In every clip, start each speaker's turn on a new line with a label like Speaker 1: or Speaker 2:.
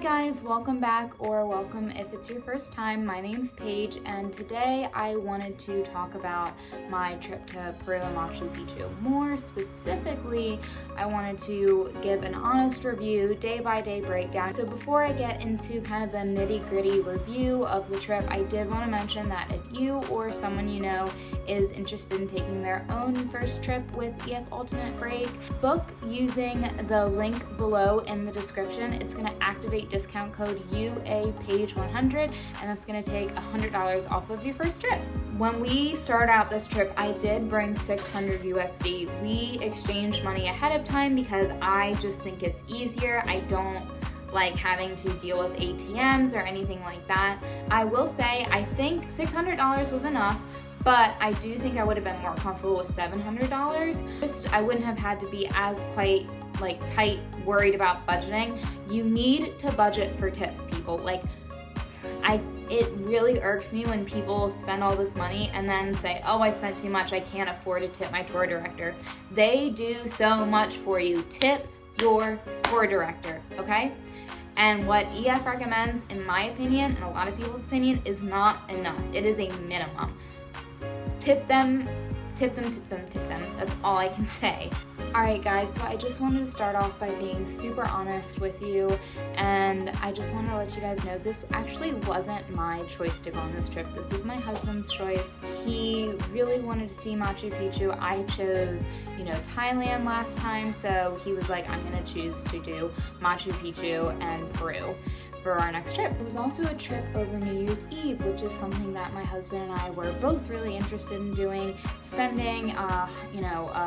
Speaker 1: guys, welcome back, or welcome if it's your first time. My name's Paige, and today I wanted to talk about my trip to Peru and Machu Picchu. More specifically, I wanted to give an honest review, day-by-day breakdown. So before I get into kind of the nitty-gritty review of the trip, I did want to mention that if you or someone you know is interested in taking their own first trip with EF Ultimate Break, book using the link below in the description. It's going to activate discount code UAPAGE100, and that's going to take $100 off of your first trip. When we start out this trip, I did bring 600 USD. We exchanged money ahead of time because I just think it's easier. I don't like having to deal with ATMs or anything like that. I will say, I think $600 was enough, but I do think I would have been more comfortable with $700. I wouldn't have had to be as quite tight, worried about budgeting. You need to budget for tips, people. It really irks me when people spend all this money and then say, oh, I spent too much, I can't afford to tip my tour director. They do so much for you. Tip your tour director, okay? And what EF recommends, in my opinion, and a lot of people's opinion, is not enough. It is a minimum. Tip them. That's all I can say. Alright guys, so I just wanted to start off by being super honest with you, and I just want to let you guys know this actually wasn't my choice to go on this trip. This was my husband's choice. He really wanted to see Machu Picchu. I chose, Thailand last time, so he was like, I'm going to choose to do Machu Picchu and Peru for our next trip. It was also a trip over New Year's Eve, which is something that my husband and I were both really interested in doing, spending a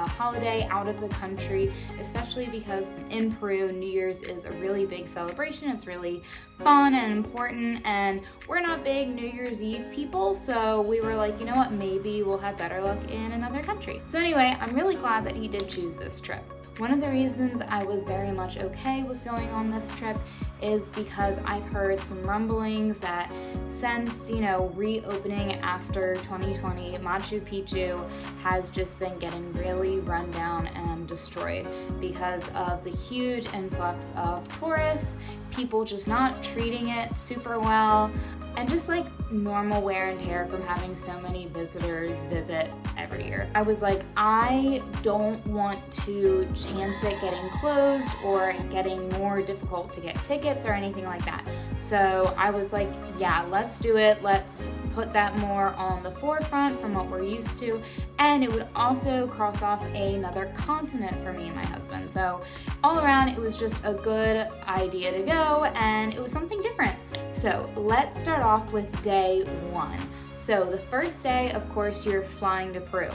Speaker 1: holiday out of the country, especially because in Peru, New Year's is a really big celebration. It's really fun and important, and we're not big New Year's Eve people, so we were like, you know what, maybe we'll have better luck in another country. So anyway, I'm really glad that he did choose this trip. One of the reasons I was very much okay with going on this trip is because I've heard some rumblings that since, reopening after 2020, Machu Picchu has just been getting really run down and destroyed because of the huge influx of tourists, people just not treating it super well, and just normal wear and tear from having so many visitors visit every year. I was like, I don't want to chance it getting closed or getting more difficult to get tickets or anything like that. So I was like, yeah, let's do it. Let's put that more on the forefront from what we're used to. And it would also cross off another continent for me and my husband. So all around, it was just a good idea to go, and it was something different. So let's start off with day one. So the first day, of course, you're flying to Peru.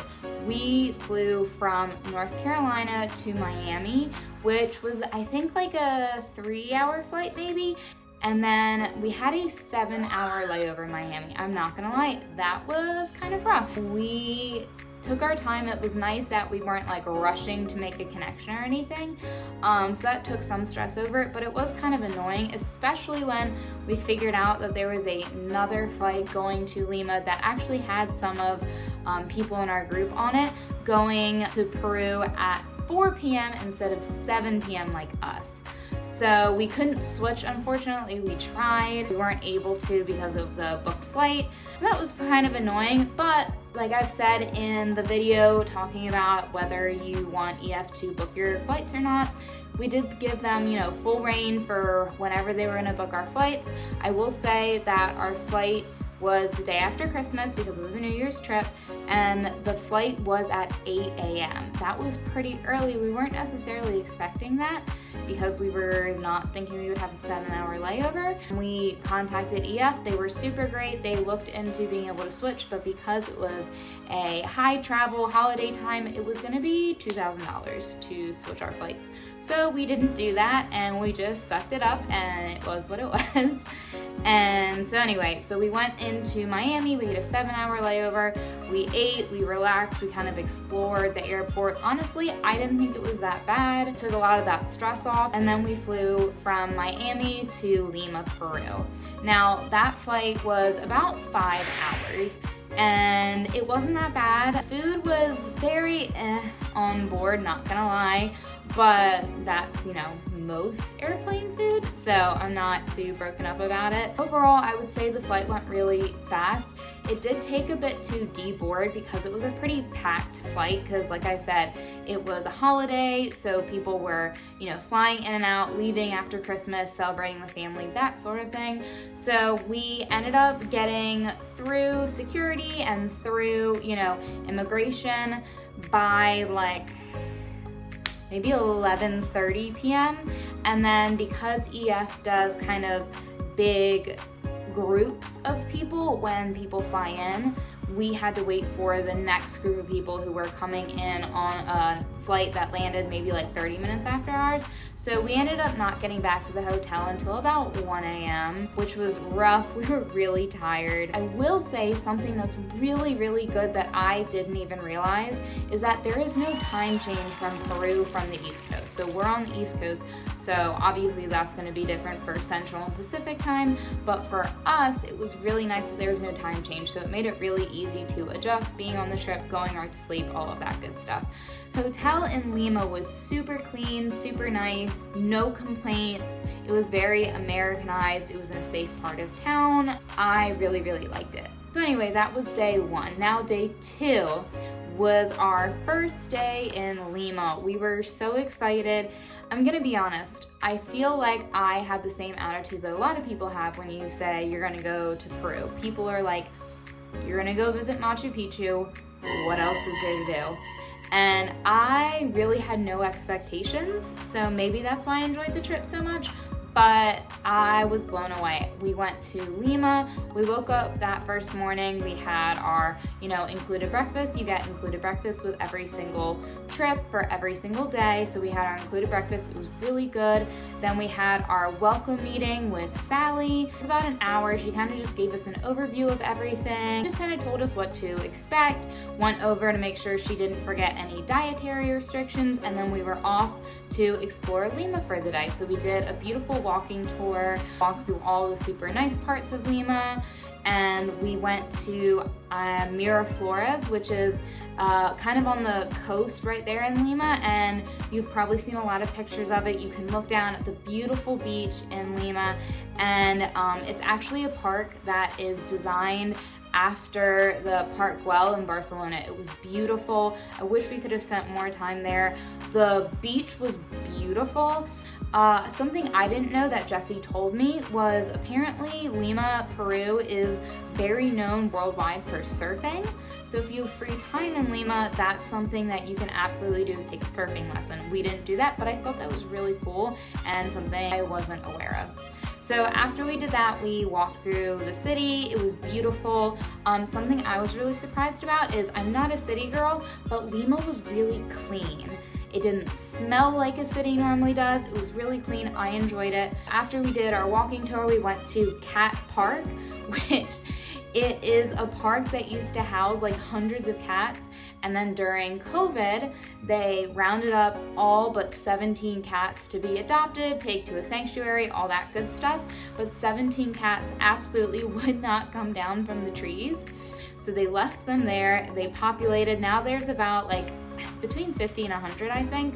Speaker 1: We flew from North Carolina to Miami, which was, I think, a 3-hour flight maybe. And then we had a 7-hour layover in Miami. I'm not gonna lie, that was kind of rough. We took our time. It was nice that we weren't rushing to make a connection or anything. So that took some stress over it, but it was kind of annoying, especially when we figured out that there was another flight going to Lima that actually had some of people in our group on it, going to Peru at 4 p.m. instead of 7 p.m. like us. So we couldn't switch, unfortunately. We tried. We weren't able to because of the booked flight. So that was kind of annoying, but like I've said in the video talking about whether you want EF to book your flights or not, we did give them, full reign for whenever they were gonna book our flights. I will say that our flight was the day after Christmas because it was a New Year's trip, and the flight was at 8 a.m. That was pretty early. We weren't necessarily expecting that because we were not thinking we would have a 7-hour layover. We contacted EF. They were super great. They looked into being able to switch, but because it was a high travel holiday time, it was gonna be $2,000 to switch our flights. So we didn't do that, and we just sucked it up, and it was what it was. And so anyway, so we went into Miami. We had a 7-hour layover. We ate, we relaxed, we kind of explored the airport. Honestly, I didn't think it was that bad. It took a lot of that stress off. And then we flew from Miami to Lima, Peru. Now, that flight was about 5 hours, and it wasn't that bad. Food was very on board, not gonna lie, but that's, most airplane food, so I'm not too broken up about it. Overall, I would say the flight went really fast. It did take a bit to deboard because it was a pretty packed flight because, like I said, it was a holiday, so people were, flying in and out, leaving after Christmas, celebrating with family, that sort of thing. So we ended up getting through security and through, immigration by like maybe 11:30 p.m. And then because EF does kind of big groups of people when people fly in, we had to wait for the next group of people who were coming in on a flight that landed maybe like 30 minutes after ours. So we ended up not getting back to the hotel until about 1 a.m., which was rough. We were really tired. I will say something that's really, really good that I didn't even realize is that there is no time change from Peru from the East Coast. So we're on the East Coast, so obviously that's going to be different for Central and Pacific time, but for us, it was really nice that there was no time change, so it made it really easy to adjust, being on the trip, going right to sleep, all of that good stuff. So hotel in Lima was super clean, super nice, no complaints. It was very Americanized. It was in a safe part of town. I really, really liked it. So anyway, that was day one. Now day two was our first day in Lima. We were so excited. I'm gonna be honest, I feel like I had the same attitude that a lot of people have when you say you're gonna go to Peru. People are like, you're gonna go visit Machu Picchu, what else is there to do? And I really had no expectations, so maybe that's why I enjoyed the trip so much, but I was blown away. We went to Lima, we woke up that first morning, we had our, included breakfast. You get included breakfast with every single trip for every single day, so we had our included breakfast, it was really good. Then we had our welcome meeting with Sally. It was about an hour. She kind of just gave us an overview of everything, just kind of told us what to expect, went over to make sure she didn't forget any dietary restrictions, and then we were off to explore Lima for the day. So we did a beautiful walking tour, walked through all the super nice parts of Lima, and we went to Miraflores, which is kind of on the coast right there in Lima, and you've probably seen a lot of pictures of it. You can look down at the beautiful beach in Lima, and it's actually a park that is designed after the Park Güell in Barcelona. It was beautiful. I wish we could have spent more time there. The beach was beautiful. Something I didn't know that Jessie told me was apparently Lima, Peru is very known worldwide for surfing. So if you have free time in Lima, that's something that you can absolutely do, is take a surfing lesson. We didn't do that, but I thought that was really cool and something I wasn't aware of. So after we did that, we walked through the city. It was beautiful. Something I was really surprised about is I'm not a city girl, but Lima was really clean. It didn't smell like a city normally does. It was really clean. I enjoyed it. After we did our walking tour, we went to Cat Park, which it is a park that used to house like hundreds of cats. And then during COVID, they rounded up all but 17 cats to be adopted, take to a sanctuary, all that good stuff. But 17 cats absolutely would not come down from the trees. So they left them there. They populated. Now there's about like between 50 and 100, I think.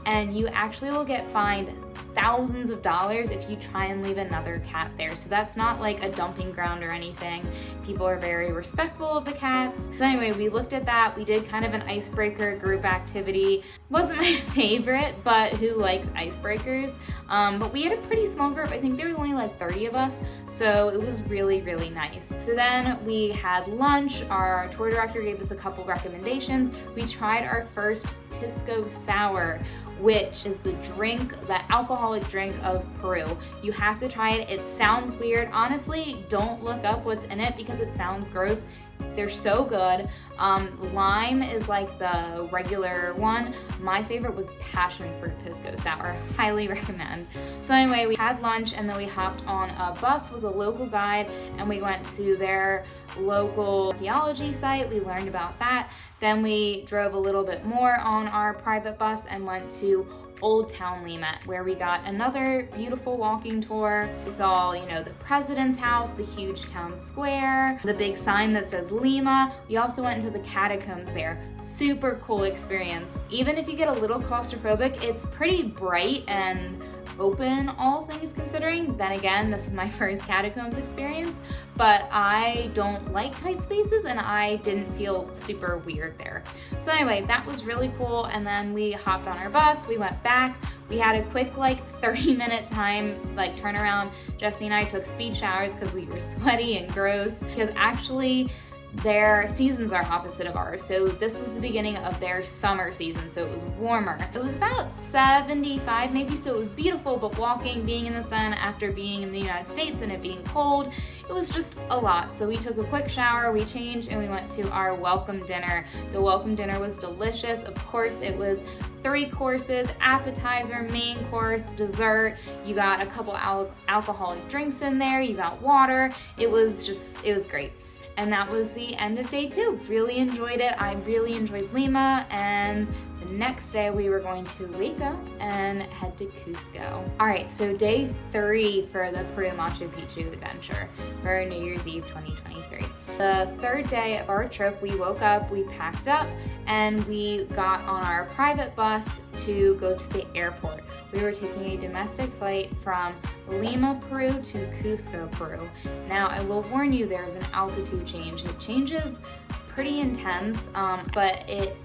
Speaker 1: And you actually will get fined thousands of dollars if you try and leave another cat there. So that's not like a dumping ground or anything. People are very respectful of the cats. So anyway, we looked at that. We did kind of an icebreaker group activity. Wasn't my favorite, but who likes icebreakers? But we had a pretty small group. I think there were only like 30 of us. So it was really, really nice. So then we had lunch. Our tour director gave us a couple recommendations. We tried our first pisco sour, which is the alcoholic drink of Peru. You have to try it. It sounds weird. Honestly, don't look up what's in it because it sounds gross. They're so good. Lime is like the regular one. My favorite was passion fruit pisco sour. Highly recommend. So anyway, we had lunch and then we hopped on a bus with a local guide and we went to their local archaeology site. We learned about that. Then we drove a little bit more on our private bus and went to Old Town Lima, where we got another beautiful walking tour. We saw, the president's house, the huge town square, the big sign that says Lima. We also went into the catacombs there. Super cool experience. Even if you get a little claustrophobic, it's pretty bright and open, all things considering. Then again, this is my first catacombs experience, but I don't like tight spaces and I didn't feel super weird there. So anyway, that was really cool. And then we hopped on our bus, we went back. We had a quick 30-minute time turnaround. Jesse and I took speed showers because we were sweaty and gross, because actually their seasons are opposite of ours. So this was the beginning of their summer season, so it was warmer. It was about 75 maybe, so it was beautiful, but being in the sun after being in the United States and it being cold, it was just a lot. So we took a quick shower, we changed, and we went to our welcome dinner. The welcome dinner was delicious. Of course, it was 3 courses, appetizer, main course, dessert. You got a couple alcoholic drinks in there, you got water. It was great. And that was the end of day 2. Really enjoyed it. I really enjoyed Lima, and the next day we were going to wake up and head to Cusco. All right, so day 3 for the Peru Machu Picchu adventure for New Year's Eve 2023. The 3rd day of our trip, we woke up, we packed up, and we got on our private bus to go to the airport. We were taking a domestic flight from Lima, Peru to Cusco, Peru. Now, I will warn you, there's an altitude change. It changes pretty intense, but it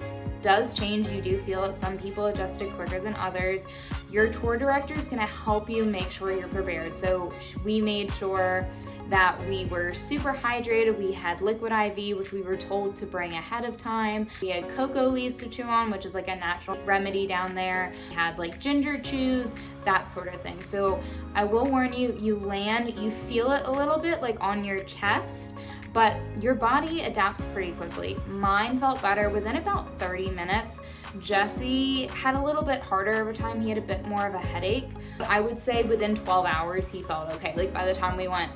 Speaker 1: does change. You do feel it. Some people adjust it quicker than others. Your tour director is going to help you make sure you're prepared. So we made sure that we were super hydrated. We had liquid IV, which we were told to bring ahead of time. We had cocoa leaves to chew on, which is a natural remedy down there. We had ginger chews, that sort of thing. So I will warn you, you land, you feel it a little bit on your chest, but your body adapts pretty quickly. Mine felt better within about 30 minutes. Jesse had a little bit harder of a time. He had a bit more of a headache. I would say within 12 hours, he felt okay. By the time we went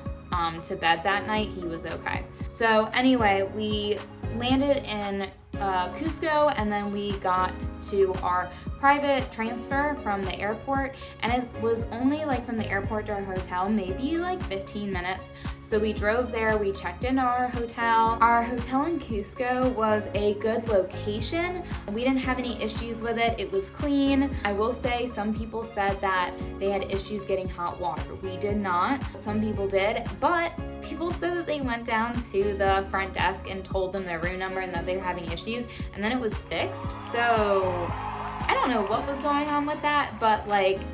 Speaker 1: to bed that night, he was okay. So anyway, we landed in Cusco, and then we got to our private transfer from the airport, and it was only from the airport to our hotel, maybe 15 minutes. So we drove there, we checked into our hotel. Our hotel in Cusco was a good location. We didn't have any issues with it. It was clean. I will say some people said that they had issues getting hot water. We did not. Some people did, but people said that they went down to the front desk and told them their room number and that they were having issues, and then it was fixed. So I don't know what was going on with that, but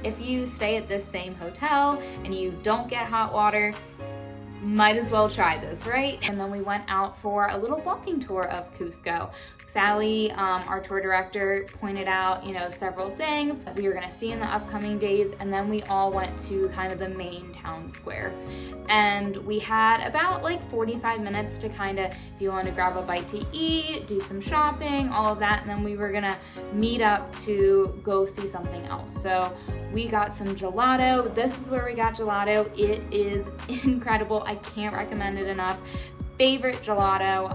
Speaker 1: if you stay at this same hotel and you don't get hot water, might as well try this, right? And then we went out for a little walking tour of Cusco. Sally, our tour director, pointed out, several things that we were gonna see in the upcoming days, and then we all went to kind of the main town square. And we had about 45 minutes to if you want to grab a bite to eat, do some shopping, all of that, and then we were gonna meet up to go see something else. So we got some gelato. This is where we got gelato. It is incredible. I can't recommend it enough. Favorite gelato,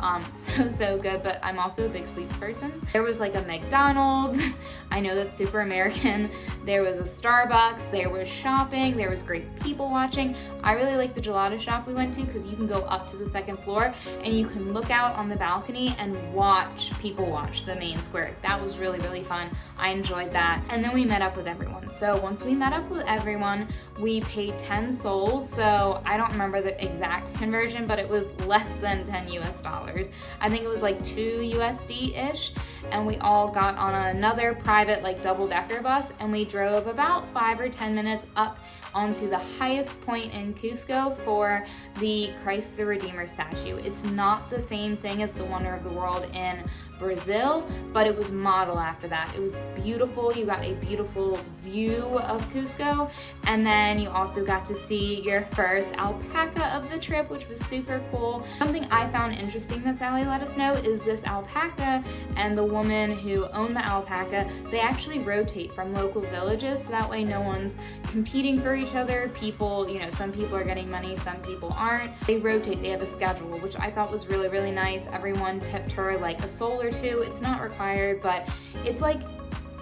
Speaker 1: so good, but I'm also a big sweets person. There was a McDonald's, I know that's super American. There was a Starbucks, there was shopping, there was great people watching. I really like the gelato shop we went to because you can go up to the 2nd floor and you can look out on the balcony and watch people watch the main square. That was really, really fun. I enjoyed that. And then we met up with everyone. So once we met up with everyone, we paid 10 sols. So I don't remember the exact conversion, but it was less than 10 US dollars. I think it was 2 USD-ish. And we all got on another private double-decker bus, and we drove about 5 or 10 minutes up onto the highest point in Cusco for the Christ the Redeemer statue. It's not the same thing as the Wonder of the World in Brazil, but it was modeled after that. It was beautiful. You got a beautiful view of Cusco, and then you also got to see your first alpaca of the trip, which was super cool. Something I found interesting that Sally let us know is this alpaca and the woman who owned the alpaca, they actually rotate from local villages, so that way no one's competing for each other. People, some people are getting money, some people aren't. They rotate, they have a schedule, which I thought was really, really nice. Everyone tipped her a sol or two. It's not required, but it's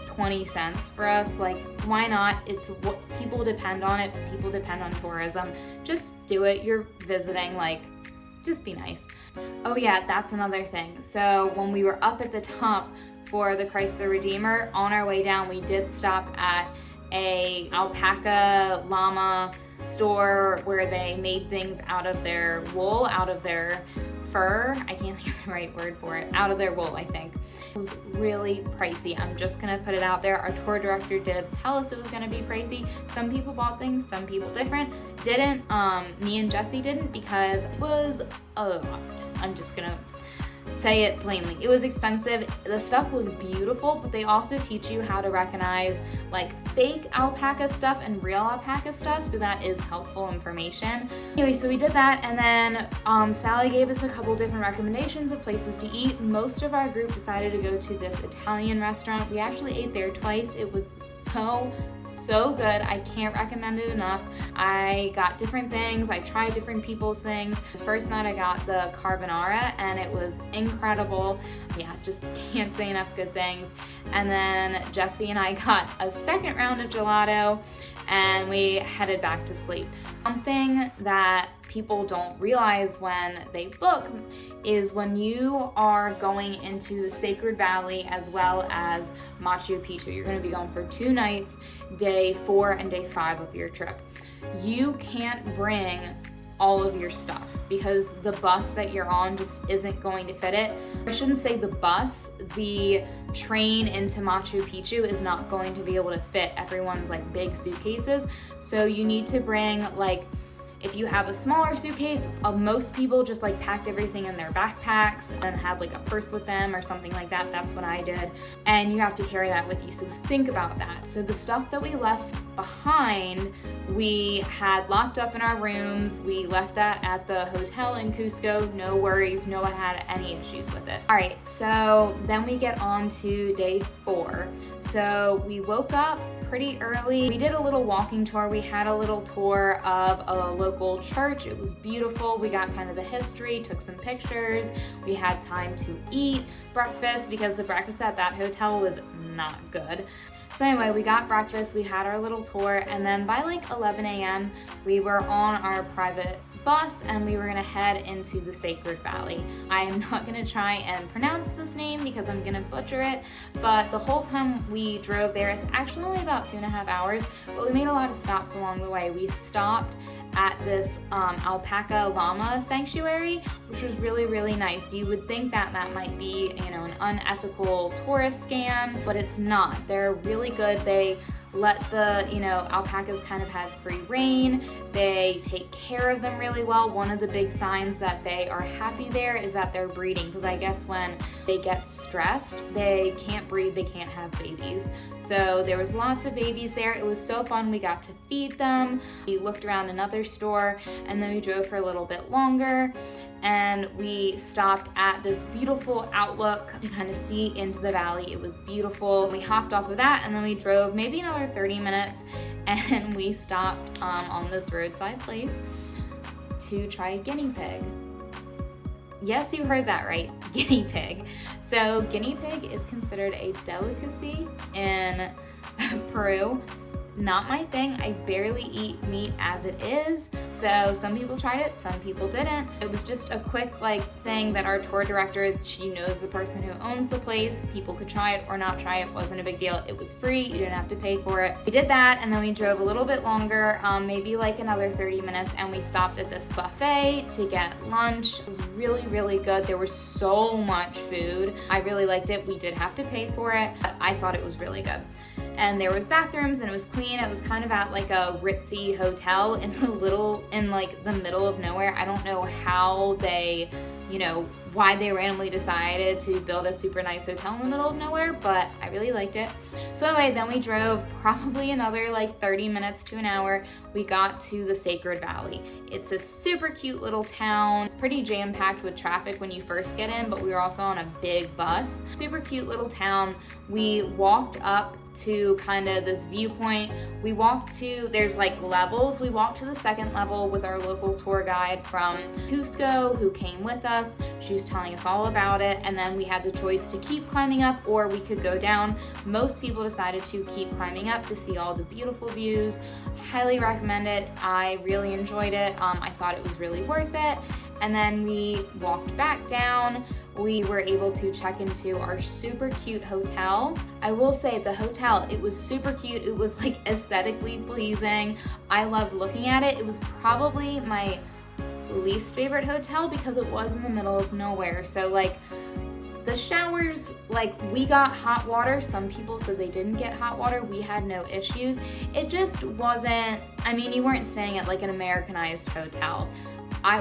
Speaker 1: 20 cents for us. Why not? It's what people depend on it. People depend on tourism. Just do it. You're visiting, just be nice. Oh yeah, that's another thing. So when we were up at the top for the Christ the Redeemer, on our way down, we did stop at a alpaca llama store where they made things out of their wool, out of their fur. I can't think of the right word for it. Out of their wool, I think. It was really pricey. I'm just gonna put it out there. Our tour director did tell us it was gonna be pricey. Some people bought things, some people didn't. Me and Jesse didn't because it was a lot. I'm just gonna say it plainly. It was expensive. The stuff was beautiful, but they also teach you how to recognize like fake alpaca stuff and real alpaca stuff, so that is helpful information. Anyway, so we did that, and then Sally gave us a couple different recommendations of places to eat. Most of our group decided to go to this Italian restaurant. We actually ate there twice. It was so good. I can't recommend it enough. I got different things. I tried different people's things. The first night I got the carbonara and it was incredible. Yeah, just can't say enough good things. And then Jesse and I got a second round of gelato and we headed back to sleep. Something that people don't realize when they book is when you are going into the Sacred Valley as well as Machu Picchu. You're going to be going for 2 nights, day 4 and day 5 of your trip. You can't bring all of your stuff because the bus that you're on just isn't going to fit it. I shouldn't say the bus, the train into Machu Picchu is not going to be able to fit everyone's like big suitcases. So you need to bring like, if you have a smaller suitcase, most people just like packed everything in their backpacks and had like a purse with them or something like that. That's what I did. And you have to carry that with you. So think about that. So the stuff that we left behind, we had locked up in our rooms. We left that at the hotel in Cusco. No worries. No one had any issues with it. All right. So then we get on to day 4. So we woke up pretty early. We did a little walking tour. We had a little tour of a local church. It was beautiful. We got kind of the history, took some pictures. We had time to eat breakfast because the breakfast at that hotel was not good. So anyway, we got breakfast, we had our little tour, and then by like 11 a.m. we were on our private bus and we were gonna head into the Sacred Valley. I am not gonna try and pronounce this name because I'm gonna butcher it, but the whole time we drove there, it's actually only about 2.5 hours, but we made a lot of stops along the way. We stopped at this alpaca llama sanctuary, which was really nice. You would think that that might be, you know, an unethical tourist scam, but it's not. They're really good. They let the, you know, alpacas kind of have free reign. They take care of them really well. One of the big signs that they are happy there is that they're breeding, because I guess when they get stressed, they can't breed, they can't have babies. So there was lots of babies there. It was so fun. We got to feed them. We looked around another store and then we drove for a little bit longer. And we stopped at this beautiful outlook to kind of see into the valley. It was beautiful. We hopped off of that and then we drove maybe another 30 minutes and we stopped on this roadside place to try a guinea pig. Yes, you heard that right, guinea pig. So guinea pig is considered a delicacy in Peru. Not my thing. I barely eat meat as it is. So some people tried it, some people didn't. It was just a quick like thing that our tour director, she knows the person who owns the place. People could try it or not try it. Wasn't a big deal. It was free. You didn't have to pay for it. We did that and then we drove a little bit longer, maybe like another 30 minutes, and we stopped at this buffet to get lunch. It was really good. There was so much food. I really liked it. We did have to pay for it, but I thought it was really good. And there was bathrooms and it was clean. It was kind of at like a ritzy hotel in like the middle of nowhere. I don't know how they, you know, why they randomly decided to build a super nice hotel in the middle of nowhere, but I really liked it. So anyway, then we drove probably another like 30 minutes to an hour. We got to the Sacred Valley. It's a super cute little town. It's pretty jam-packed with traffic when you first get in, but we were also on a big bus. Super cute little town. We walked up to kind of this viewpoint. We walked to, there's like levels. We walked to the second level with our local tour guide from Cusco who came with us. She was telling us all about it. And then we had the choice to keep climbing up or we could go down. Most people decided to keep climbing up to see all the beautiful views. Highly recommend it. I really enjoyed it. I thought it was really worth it. And then we walked back down. we were able to check into our super cute hotel. I will say the hotel, it was super cute. It was like aesthetically pleasing. I loved looking at it. It was probably my least favorite hotel because it was in the middle of nowhere. So like the showers, like we got hot water. Some people said they didn't get hot water. We had no issues. It just wasn't, I mean, you weren't staying at like an Americanized hotel.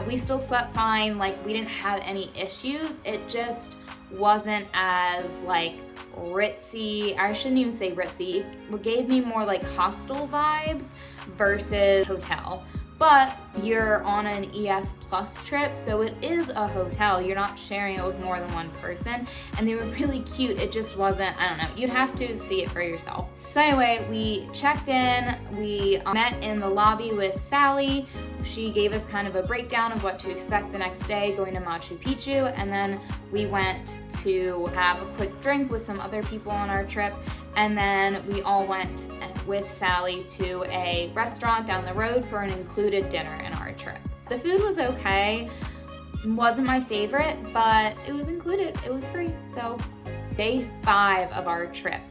Speaker 1: We still slept fine, like we didn't have any issues. It just wasn't as like ritzy, I shouldn't even say ritzy. It gave me more like hostel vibes versus hotel. But you're on an EF Plus trip, so it is a hotel. You're not sharing it with more than one person. And they were really cute. It just wasn't, I don't know, you'd have to see it for yourself. So anyway, we checked in, we met in the lobby with Sally. She gave us kind of a breakdown of what to expect the next day going to Machu Picchu, and then we went to have a quick drink with some other people on our trip, and then we all went with Sally to a restaurant down the road for an included dinner in our trip. The food was okay, wasn't my favorite, but it was included, it was free. So day 5 of our trip,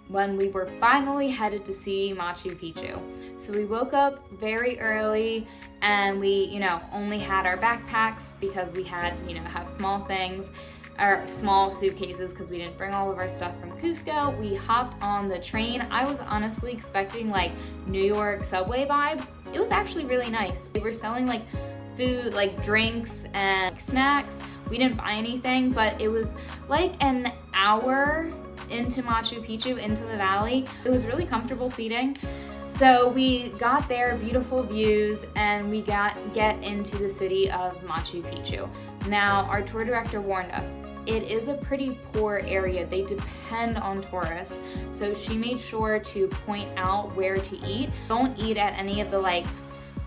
Speaker 1: when we were finally headed to see Machu Picchu. So we woke up very early and we, only had our backpacks because we had to, have small things, or small suitcases because we didn't bring all of our stuff from Cusco. We hopped on the train. I was honestly expecting like New York subway vibes. It was actually really nice. They were selling like food, like drinks and snacks. We didn't buy anything, but it was like an hour into Machu Picchu, into the valley. It was really comfortable seating. So we got there, beautiful views, and we get into the city of Machu Picchu. Now, our tour director warned us, it is a pretty poor area. They depend on tourists. So she made sure to point out where to eat. Don't eat at any of the like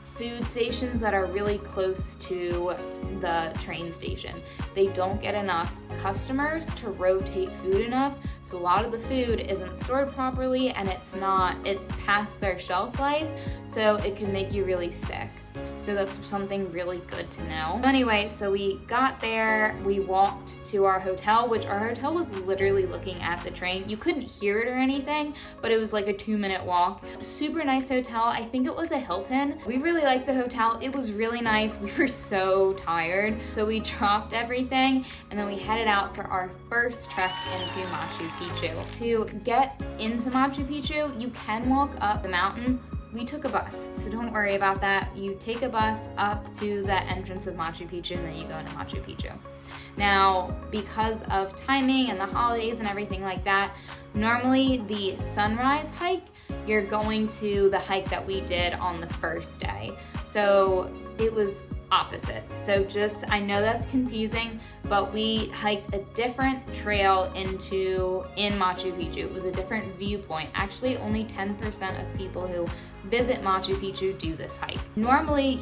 Speaker 1: food stations that are really close to the train station. They don't get enough customers to rotate food enough. So a lot of the food isn't stored properly and it's past their shelf life. So it can make you really sick. So that's something really good to know. Anyway, so we got there, we walked to our hotel, which our hotel was literally looking at the train. You couldn't hear it or anything, but it was like a 2-minute walk. Super nice hotel. I think it was a Hilton. We really liked the hotel. It was really nice. We were so tired. So we dropped everything and then we headed out for our first trek into Machu Picchu. To get into Machu Picchu, you can walk up the mountain. We took a bus, so don't worry about that. You take a bus up to the entrance of Machu Picchu and then you go into Machu Picchu. Now, because of timing and the holidays and everything like that, normally the sunrise hike, you're going to the hike that we did on the first day. So it was opposite. So I know that's confusing, but we hiked a different trail in Machu Picchu. It was a different viewpoint. Actually, only 10% of people who visit Machu Picchu do this hike. Normally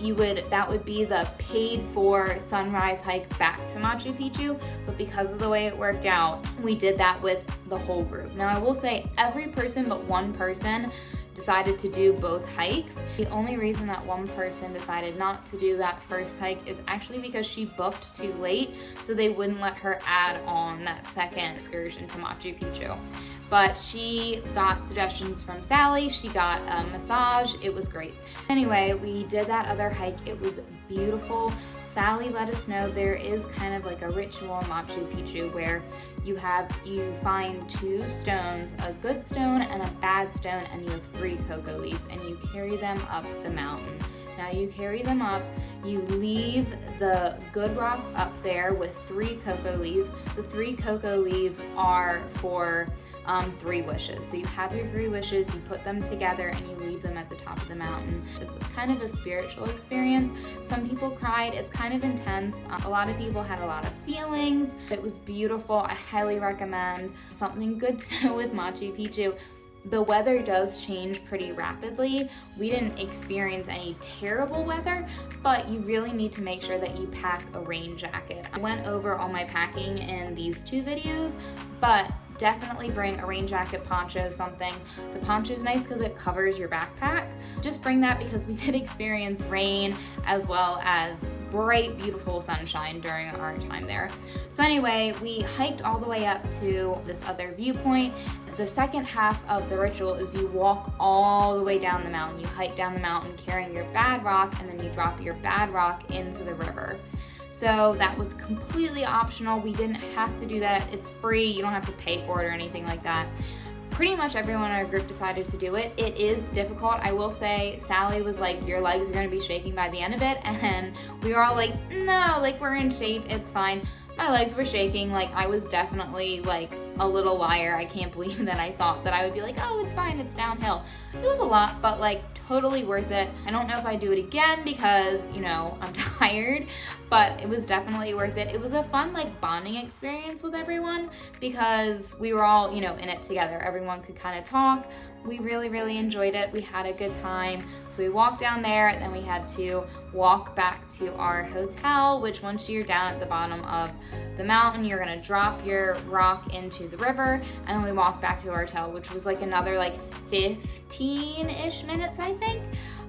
Speaker 1: that would be the paid for sunrise hike back to Machu Picchu, but because of the way it worked out, we did that with the whole group. Now I will say every person but one person decided to do both hikes. The only reason that one person decided not to do that first hike is actually because she booked too late, so they wouldn't let her add on that second excursion to Machu Picchu. But she got suggestions from Sally, she got a massage, it was great. Anyway, we did that other hike, it was beautiful. Sally let us know there is kind of like a ritual in Machu Picchu where you find 2 stones, a good stone and a bad stone, and you have 3 cocoa leaves, and you carry them up the mountain. Now you carry them up, you leave the good rock up there with 3 cocoa leaves. The 3 cocoa leaves are for 3 wishes. So you have your 3 wishes, you put them together and you leave them at the top of the mountain. It's kind of a spiritual experience. Some people cried, it's kind of intense. A lot of people had a lot of feelings. It was beautiful, I highly recommend. Something good to know with Machu Picchu, the weather does change pretty rapidly. We didn't experience any terrible weather, but you really need to make sure that you pack a rain jacket. I went over all my packing in these 2 videos, but definitely bring a rain jacket, poncho, something. The poncho is nice because it covers your backpack. Just bring that because we did experience rain as well as bright, beautiful sunshine during our time there. So anyway, we hiked all the way up to this other viewpoint. The second half of the ritual is you walk all the way down the mountain. You hike down the mountain carrying your bad rock, and then you drop your bad rock into the river. So that was completely optional. We didn't have to do that. It's free. You don't have to pay for it or anything like that. Pretty much everyone in our group decided to do it. It is difficult. I will say Sally was like, your legs are gonna be shaking by the end of it. And we were all like, no, like we're in shape, it's fine. My legs were shaking. Like I was definitely like a little liar. I can't believe that I thought that I would be like, oh, it's fine, it's downhill. It was a lot, but like totally worth it. I don't know if I do it again because, you know, I'm tired, but it was definitely worth it. It was a fun like bonding experience with everyone because we were all, you know, in it together. Everyone could kind of talk. We really, really enjoyed it. We had a good time. So we walked down there, and then we had to walk back to our hotel, which once you're down at the bottom of the mountain, you're gonna drop your rock into the river, and then we walked back to our hotel, which was like another like 15-ish minutes, I think.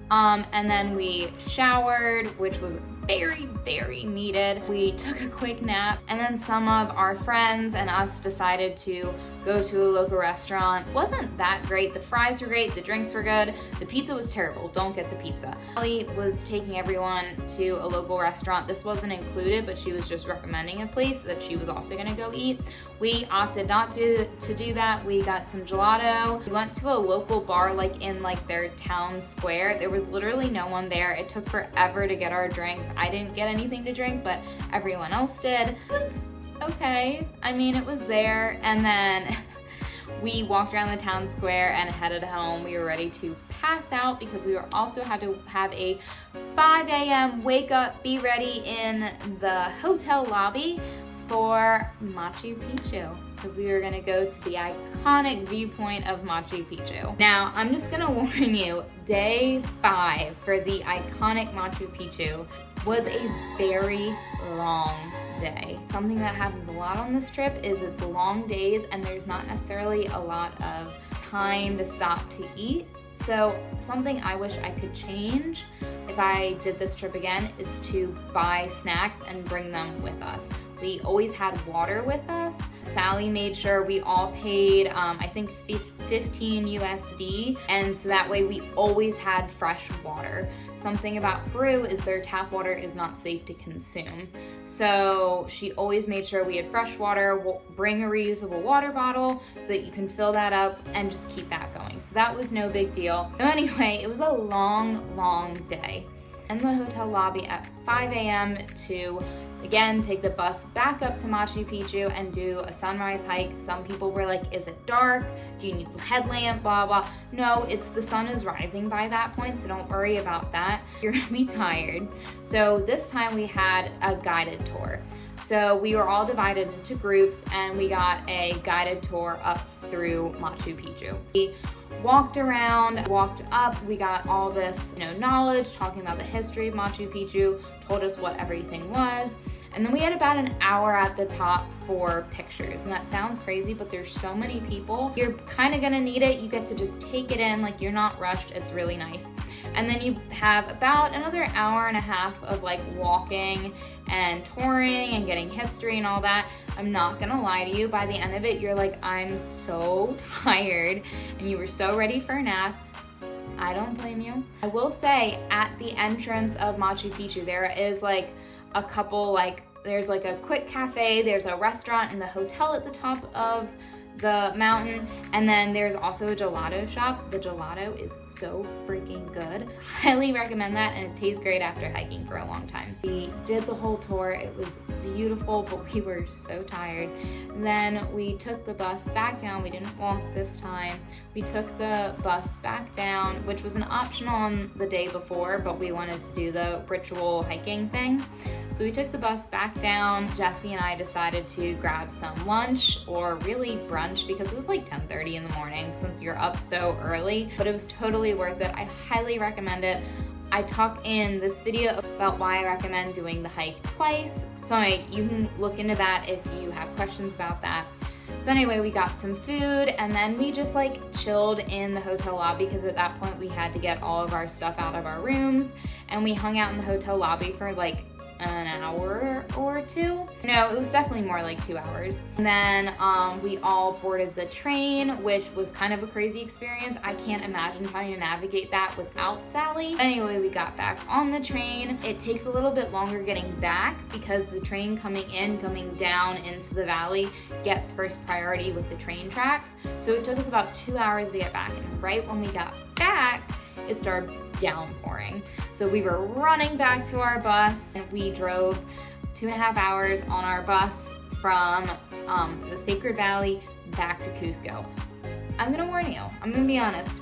Speaker 1: And then we showered, which was very, very needed. We took a quick nap, and then some of our friends and us decided to go to a local restaurant. It wasn't that great. The fries were great, the drinks were good. The pizza was terrible. Don't get the pizza. Ellie was taking everyone to a local restaurant. This wasn't included, but she was just recommending a place that she was also gonna go eat. We opted not to do that. We got some gelato. We went to a local bar like in like their town square. There was literally no one there. It took forever to get our drinks. I didn't get anything to drink, but everyone else did. It was okay. I mean, it was there. And then we walked around the town square and headed home. We were ready to pass out because we were also had to have a 5 a.m. wake up, be ready in the hotel lobby for Machu Picchu because we were gonna go to the iconic viewpoint of Machu Picchu. Now, I'm just gonna warn you, day 5 for the iconic Machu Picchu was a very long day. Something that happens a lot on this trip is it's long days and there's not necessarily a lot of time to stop to eat. So something I wish I could change if I did this trip again is to buy snacks and bring them with us. We always had water with us. Sally made sure we all paid, I think 15 USD, and so that way we always had fresh water. Something about Peru is their tap water is not safe to consume. So she always made sure we had fresh water. We'll bring a reusable water bottle so that you can fill that up and just keep that going. So that was no big deal. So anyway, it was a long, long day. In the hotel lobby at 5 a.m. to again take the bus back up to Machu Picchu and do a sunrise hike. Some people were like, is it dark? Do you need a headlamp? Blah, blah. No, it's the sun is rising by that point, so don't worry about that. You're gonna be tired. So this time we had a guided tour. So we were all divided into groups and we got a guided tour up through Machu Picchu. We walked around, walked up, we got all this, knowledge, talking about the history of Machu Picchu, told us what everything was. And then we had about an hour at the top for pictures. And that sounds crazy, but there's so many people. You're kind of gonna need it. You get to just take it in, like you're not rushed. It's really nice. And then you have about another hour and a half of like walking and touring and getting history and all that. I'm not gonna lie to you, by the end of it, you're like, I'm so tired, and you were so ready for a nap. I don't blame you. I will say, at the entrance of Machu Picchu, there is like a couple, there's like a quick cafe, there's a restaurant and the hotel at the top of the mountain, and then there's also a gelato shop. The gelato is so freaking good. Highly recommend that, and it tastes great after hiking for a long time. We did the whole tour. It was beautiful, but we were so tired. Then we took the bus back down. We didn't walk this time. We took the bus back down, which was an optional on the day before, but we wanted to do the ritual hiking thing. So we took the bus back down. Jesse and I decided to grab some lunch, or really brunch, because it was like 10:30 in the morning since you're up so early, but it was totally worth it. I highly recommend it. I talk in this video about why I recommend doing the hike twice. So you can look into that if you have questions about that. So anyway, we got some food and then we just like chilled in the hotel lobby because at that point we had to get all of our stuff out of our rooms, and we hung out in the hotel lobby for like an hour or two. No, it was definitely more like 2 hours. And then we all boarded the train, which was kind of a crazy experience. I can't imagine trying to navigate that without Sally. Anyway, we got back on the train. It takes a little bit longer getting back because the train coming down into the valley gets first priority with the train tracks. So it took us about 2 hours to get back, and right when we got back, it started downpouring. So we were running back to our bus, and we drove 2.5 hours on our bus from the Sacred Valley back to Cusco. I'm gonna warn you, I'm gonna be honest,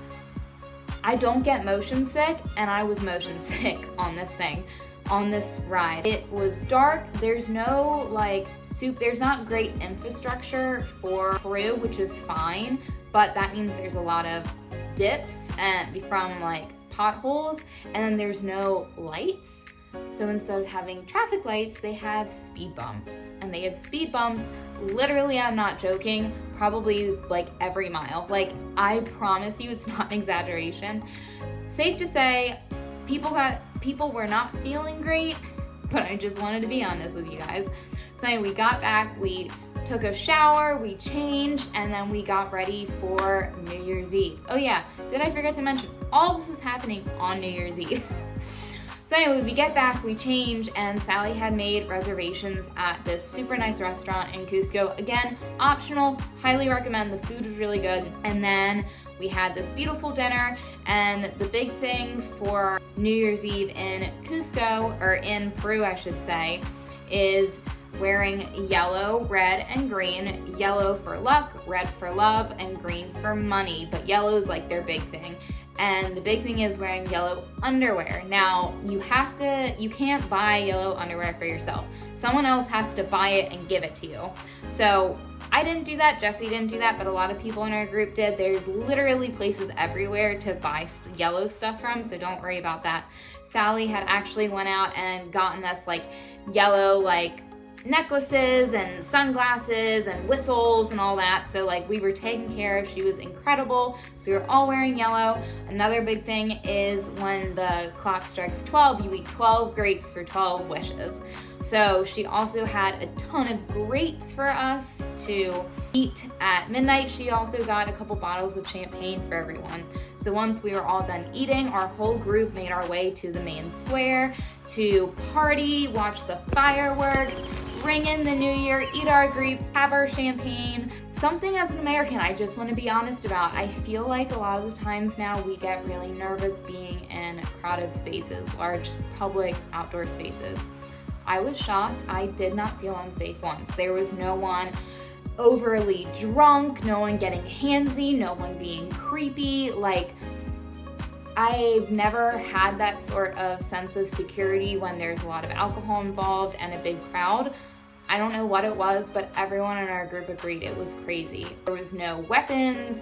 Speaker 1: I don't get motion sick, and I was motion sick on this ride. It was dark, there's no like there's not great infrastructure for Peru, which is fine, but that means there's a lot of dips and from like potholes, and then there's no lights. So instead of having traffic lights, they have speed bumps, and they have speed bumps literally, I'm not joking, probably like every mile. Like, I promise you, it's not an exaggeration. Safe to say, people were not feeling great, but I just wanted to be honest with you guys. So anyway, we got back, we took a shower, we changed, and then we got ready for New Year's Eve. Oh yeah, did I forget to mention, all this is happening on New Year's Eve. So anyway, we get back, we change, and Sally had made reservations at this super nice restaurant in Cusco. Again, optional, highly recommend, the food was really good. And then we had this beautiful dinner, and the big things for New Year's Eve in Cusco, or in Peru I should say, is wearing yellow, red, and green. Yellow for luck, red for love, and green for money. But yellow is like their big thing. And the big thing is wearing yellow underwear. Now, you can't buy yellow underwear for yourself. Someone else has to buy it and give it to you. So I didn't do that, Jesse didn't do that, but a lot of people in our group did. There's literally places everywhere to buy yellow stuff from, so don't worry about that. Sally had actually went out and gotten us like yellow like necklaces and sunglasses and whistles and all that, so like we were taken care of. She was incredible, so we were all wearing yellow. Another big thing is when the clock strikes 12, you eat 12 grapes for 12 wishes. So she also had a ton of grapes for us to eat at midnight. She also got a couple bottles of champagne for everyone. So once we were all done eating, our whole group made our way to the main square to party, watch the fireworks, ring in the new year, eat our grapes, have our champagne. Something as an American I just want to be honest about. I feel like a lot of the times now we get really nervous being in crowded spaces, large public outdoor spaces. I was shocked. I did not feel unsafe once. There was no one overly drunk, no one getting handsy, no one being creepy. Like, I've never had that sort of sense of security when there's a lot of alcohol involved and a big crowd. I don't know what it was, but everyone in our group agreed it was crazy. There was no weapons,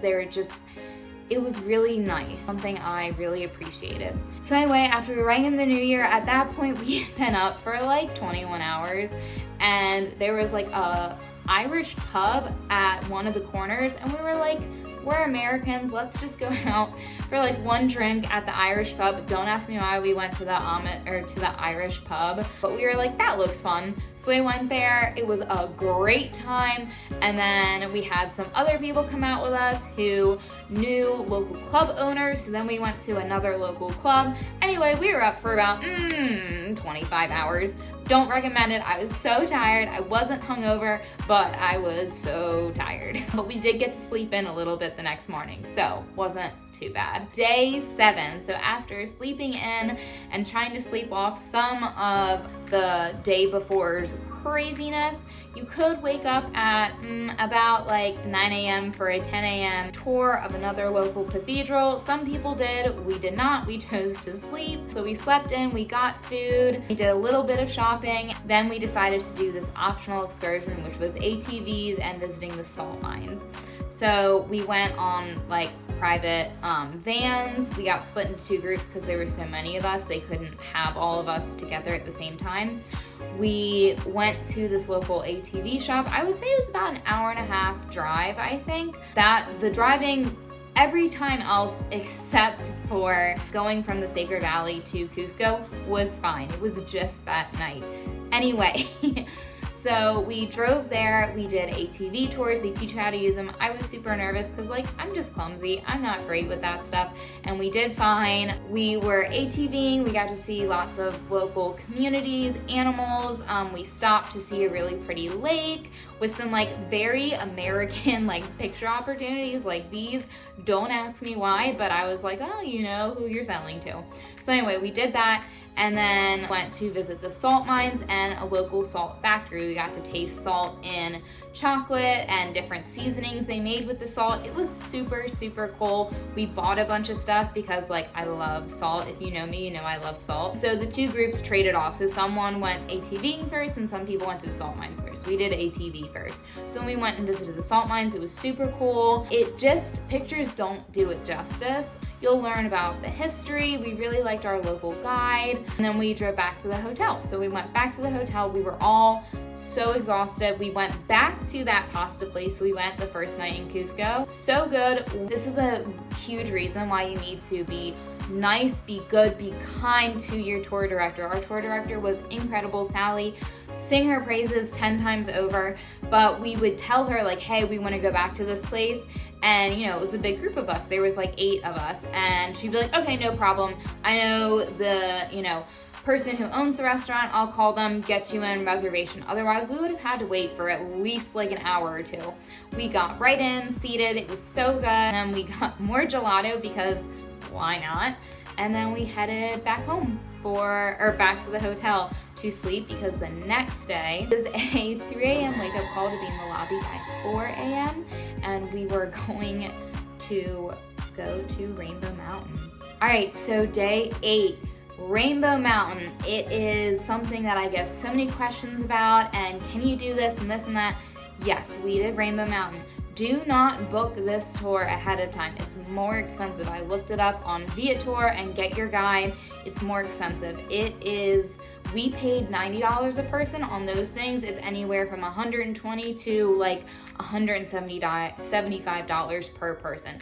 Speaker 1: it was really nice, something I really appreciated. So anyway, after we rang in the new year, at that point we had been up for like 21 hours, and there was like a Irish pub at one of the corners, and we were like, we're Americans, let's just go out for like one drink at the Irish pub. Don't ask me why we went to the Irish pub, but we were like, that looks fun. So we went there, it was a great time, and then we had some other people come out with us who knew local club owners, so then we went to another local club. Anyway, we were up for about 25 hours. Don't recommend it. I was so tired. I wasn't hungover, but I was so tired. But we did get to sleep in a little bit the next morning, so wasn't too bad. Day 7, so after sleeping in and trying to sleep off some of the day before's craziness, you could wake up at about like 9 a.m. for a 10 a.m. tour of another local cathedral. Some people did, we did not, we chose to sleep. So we slept in, we got food, we did a little bit of shopping, then we decided to do this optional excursion, which was ATVs and visiting the salt mines. So we went on like private vans. We got split into two groups because there were so many of us. They couldn't have all of us together at the same time. We went to this local ATV shop. I would say it was about an hour and a half drive, I think. That the driving every time else except for going from the Sacred Valley to Cusco was fine. It was just that night. Anyway, so we drove there, we did ATV tours, they teach you how to use them. I was super nervous because like, I'm just clumsy, I'm not great with that stuff, and we did fine. We were ATVing, we got to see lots of local communities, animals. We stopped to see a really pretty lake with some like very American like picture opportunities like these. Don't ask me why, but I was like, oh, you know who you're selling to. So anyway, we did that and then went to visit the salt mines and a local salt factory. We got to taste salt in chocolate and different seasonings they made with the salt. It was super, super cool. We bought a bunch of stuff because like I love salt. If you know me, you know I love salt. So the two groups traded off. So someone went ATVing first and some people went to the salt mines first. We did ATV first. So when we went and visited the salt mines, it was super cool. Pictures don't do it justice. You'll learn about the history. We really liked our local guide. And then we drove back to the hotel. So we went back to the hotel. We were all so exhausted. We went back to that pasta place we went the first night in Cusco. So good. This is a huge reason why you need to be nice, be good, be kind to your tour director. Our tour director was incredible. Sally, sing her praises 10 times over, but we would tell her like, hey, we want to go back to this place. And you know, it was a big group of us. There was like 8 of us. And she'd be like, okay, no problem. I know the, person who owns the restaurant. I'll call them, get you in reservation. Otherwise, we would have had to wait for at least like an hour or two. We got right in, seated. It was so good. And then we got more gelato because why not? And then we headed back home back to the hotel to sleep because the next day was a 3 a.m. wake up call to be in the lobby by 4 a.m. and we were going to go to Rainbow Mountain. All right, so day 8, Rainbow Mountain. It is something that I get so many questions about, and can you do this and this and that? Yes, we did Rainbow Mountain. Do not book this tour ahead of time. It's more expensive. I looked it up on Viator and Get Your Guide. It's more expensive. We paid $90 a person on those things. It's anywhere from $120 to like $175 per person.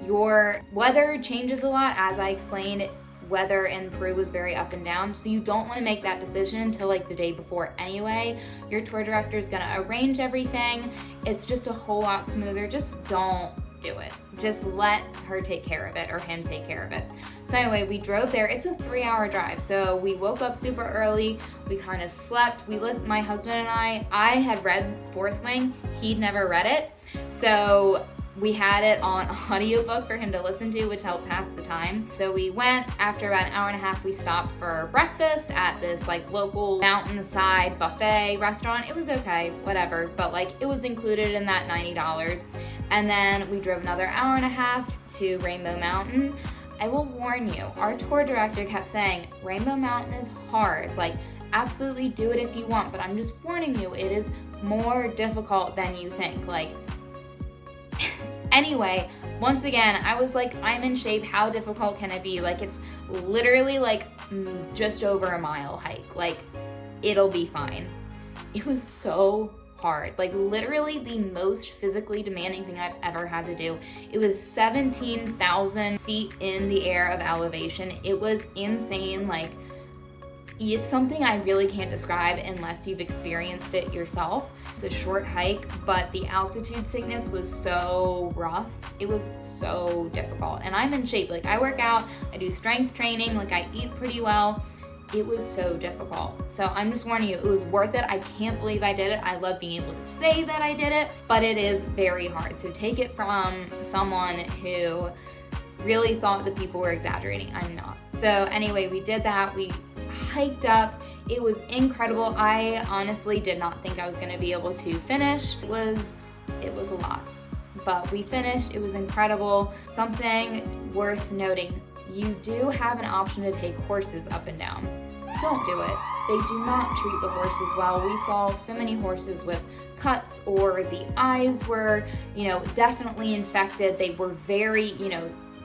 Speaker 1: Your weather changes a lot, as I explained. Weather in Peru was very up and down, so you don't want to make that decision until like the day before anyway. Your tour director is going to arrange everything. It's just a whole lot smoother. Just don't do it. Just let her take care of it or him take care of it. So anyway, we drove there. It's a 3-hour drive. So we woke up super early. We kind of slept. My husband and I had read Fourth Wing. He'd never read it. So we had it on audiobook for him to listen to, which helped pass the time. So we went, after about an hour and a half, we stopped for breakfast at this like local mountainside buffet restaurant. It was okay, whatever, but like it was included in that $90. And then we drove another hour and a half to Rainbow Mountain. I will warn you, our tour director kept saying, Rainbow Mountain is hard. Like, absolutely do it if you want, but I'm just warning you, it is more difficult than you think. Like, anyway, once again, I was like, I'm in shape. How difficult can it be? Like, it's literally like just over a mile hike. Like, it'll be fine. It was so hard. Like, literally the most physically demanding thing I've ever had to do. It was 17,000 feet in the air of elevation. It was insane. Like, it's something I really can't describe unless you've experienced it yourself. It's a short hike, but the altitude sickness was so rough. It was so difficult. And I'm in shape. Like, I work out, I do strength training, like I eat pretty well. It was so difficult. So I'm just warning you, it was worth it. I can't believe I did it. I love being able to say that I did it, but it is very hard. So take it from someone who really thought that people were exaggerating. I'm not. So anyway, we did that. We hiked up. It was incredible. I honestly did not think I was going to be able to finish. It was a lot, but we finished. It was incredible. Something worth noting, you do have an option to take horses up and down. don't do it. They do not treat the horses well. We saw so many horses with cuts, or the eyes were, definitely infected. They were very,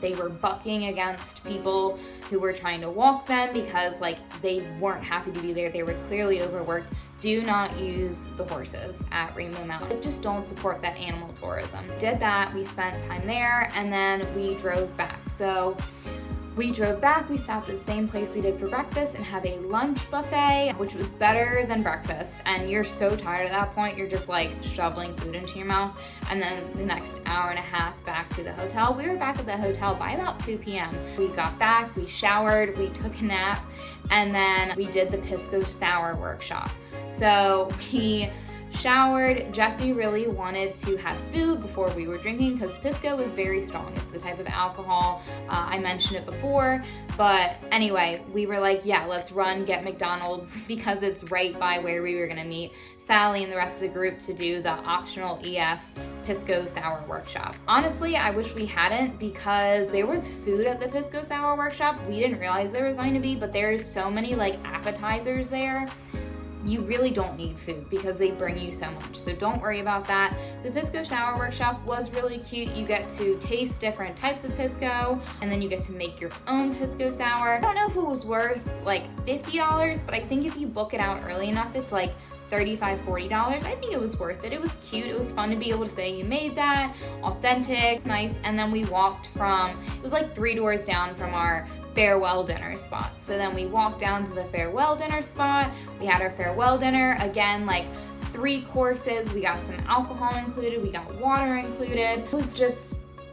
Speaker 1: they were bucking against people who were trying to walk them because they weren't happy to be there. They were clearly overworked. Do not use the horses at Rainbow Mountain. Just don't support that animal tourism. Did that, we spent time there, and then we drove back. So we drove back, we stopped at the same place we did for breakfast and have a lunch buffet, which was better than breakfast. And you're so tired at that point, you're just shoveling food into your mouth. And then the next hour and a half back to the hotel. We were back at the hotel by about 2 p.m. We got back, we showered, we took a nap, and then we did the pisco sour workshop. So we showered. Jesse really wanted to have food before we were drinking because pisco is very strong. It's the type of alcohol, I mentioned it before, but anyway, we were like, yeah, let's run, get McDonald's because it's right by where we were gonna meet Sally and the rest of the group to do the optional EF pisco sour workshop. Honestly, I wish we hadn't because there was food at the pisco sour workshop. We didn't realize there was going to be, but there's so many appetizers there. You really don't need food because they bring you so much. So don't worry about that. The Pisco Sour Workshop was really cute. You get to taste different types of Pisco, and then you get to make your own Pisco Sour. I don't know if it was worth $50, but I think if you book it out early enough, it's $35, $40. I think it was worth it. It was cute. It was fun to be able to say you made that, authentic, it's nice. And then we walked it was 3 doors down from our farewell dinner spot. So then we walked down to the farewell dinner spot. We had our farewell dinner, again, 3 courses. We got some alcohol included. We got water included.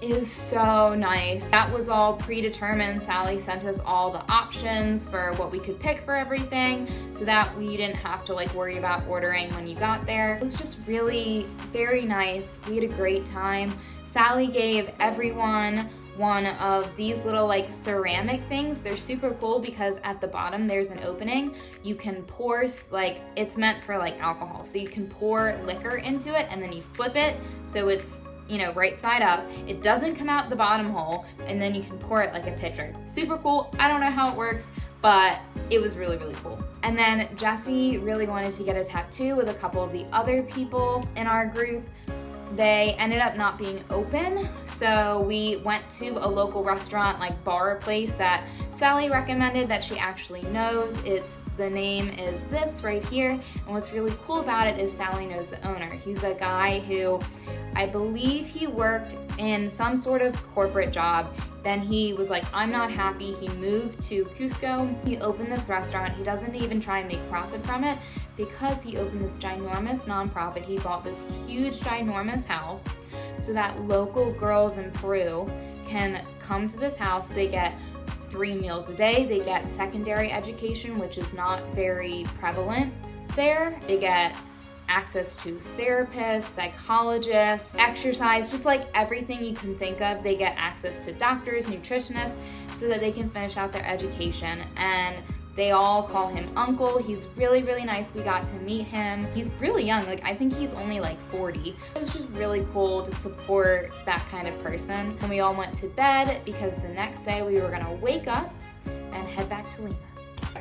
Speaker 1: It was so nice. That was all predetermined. Sally sent us all the options for what we could pick for everything so that we didn't have to worry about ordering when you got there. It was just really very nice. We had a great time. Sally gave everyone one of these little ceramic things. They're super cool because at the bottom there's an opening. You can pour, it's meant for alcohol. So you can pour liquor into it and then you flip it so it's right side up. It doesn't come out the bottom hole, and then you can pour it like a pitcher. Super cool. I don't know how it works, but it was really, really cool. And then Jesse really wanted to get a tattoo with a couple of the other people in our group. They ended up not being open, so we went to a local restaurant, bar place that Sally recommended that she actually knows. The name is this right here, and what's really cool about it is Sally knows the owner. He's a guy who, I believe he worked in some sort of corporate job. Then he was I'm not happy. He moved to Cusco. He opened this restaurant. He doesn't even try and make profit from it because he opened this ginormous nonprofit. He bought this huge, ginormous house so that local girls in Peru can come to this house. They get 3 meals a day. They get secondary education, which is not very prevalent there. They get access to therapists, psychologists, exercise, just everything you can think of. They get access to doctors, nutritionists, so that they can finish out their education. And they all call him Uncle. He's really, really nice. We got to meet him. He's really young. I think he's only 40. It was just really cool to support that kind of person. And we all went to bed because the next day we were gonna wake up and head back to Lima.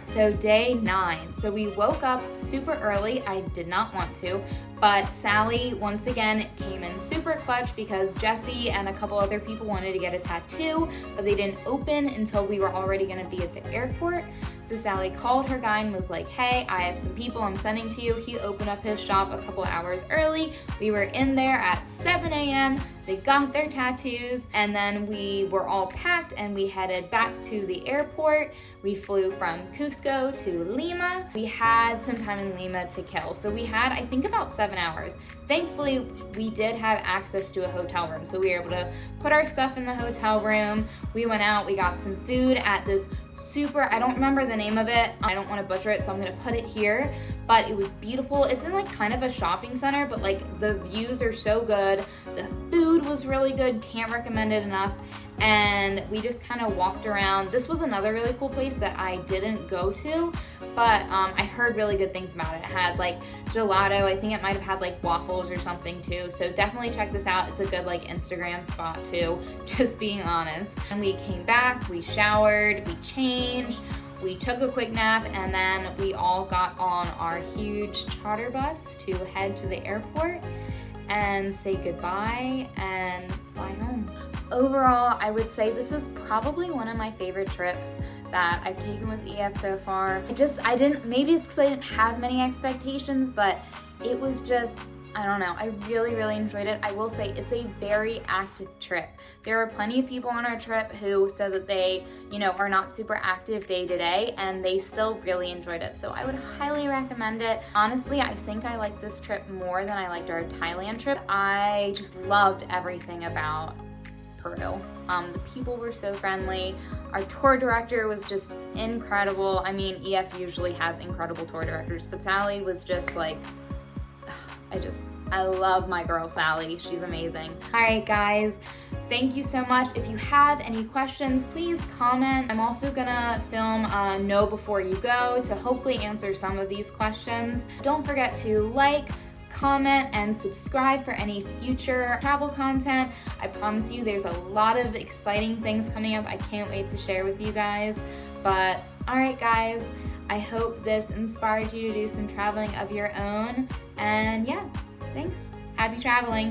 Speaker 1: So day 9. So we woke up super early. I did not want to, but Sally once again came in super clutch because Jesse and a couple other people wanted to get a tattoo, but they didn't open until we were already gonna be at the airport. So Sally called her guy and was like, hey, I have some people I'm sending to you. He opened up his shop a couple hours early. We were in there at 7 a.m. They got their tattoos, and then we were all packed and we headed back to the airport. We flew from Cusco to Lima. We had some time in Lima to kill. So we had, I think, about 7 hours. Thankfully, we did have access to a hotel room. So we were able to put our stuff in the hotel room. We went out, we got some food at this I don't remember the name of it. I don't want to butcher it, so I'm going to put it here. But it was beautiful. It's in kind of a shopping center, but the views are so good. The food was really good. Can't recommend it enough. And we just kind of walked around. This was another really cool place that I didn't go to, but I heard really good things about it. It had gelato. I think it might have had waffles or something too. So definitely check this out. It's a good Instagram spot too, just being honest. And we came back, we showered, we changed, we took a quick nap, and then we all got on our huge charter bus to head to the airport and say goodbye and fly home. Overall, I would say this is probably one of my favorite trips that I've taken with EF so far. Maybe it's because I didn't have many expectations, but it was just, I don't know, I really enjoyed it. I will say it's a very active trip. There are plenty of people on our trip who said that they, are not super active day to day, and they still really enjoyed it. So I would highly recommend it. Honestly, I think I liked this trip more than I liked our Thailand trip. I just loved everything about Peru. The people were so friendly. Our tour director was just incredible. I mean, EF usually has incredible tour directors, but Sally was just like, I love my girl Sally. She's amazing. All right, guys, thank you so much. If you have any questions, please comment. I'm also gonna film a Know Before You Go to hopefully answer some of these questions. Don't forget to like, comment, and subscribe for any future travel content. I promise you there's a lot of exciting things coming up. I can't wait to share with you guys. But all right, guys, I hope this inspired you to do some traveling of your own. And yeah, thanks. Happy traveling.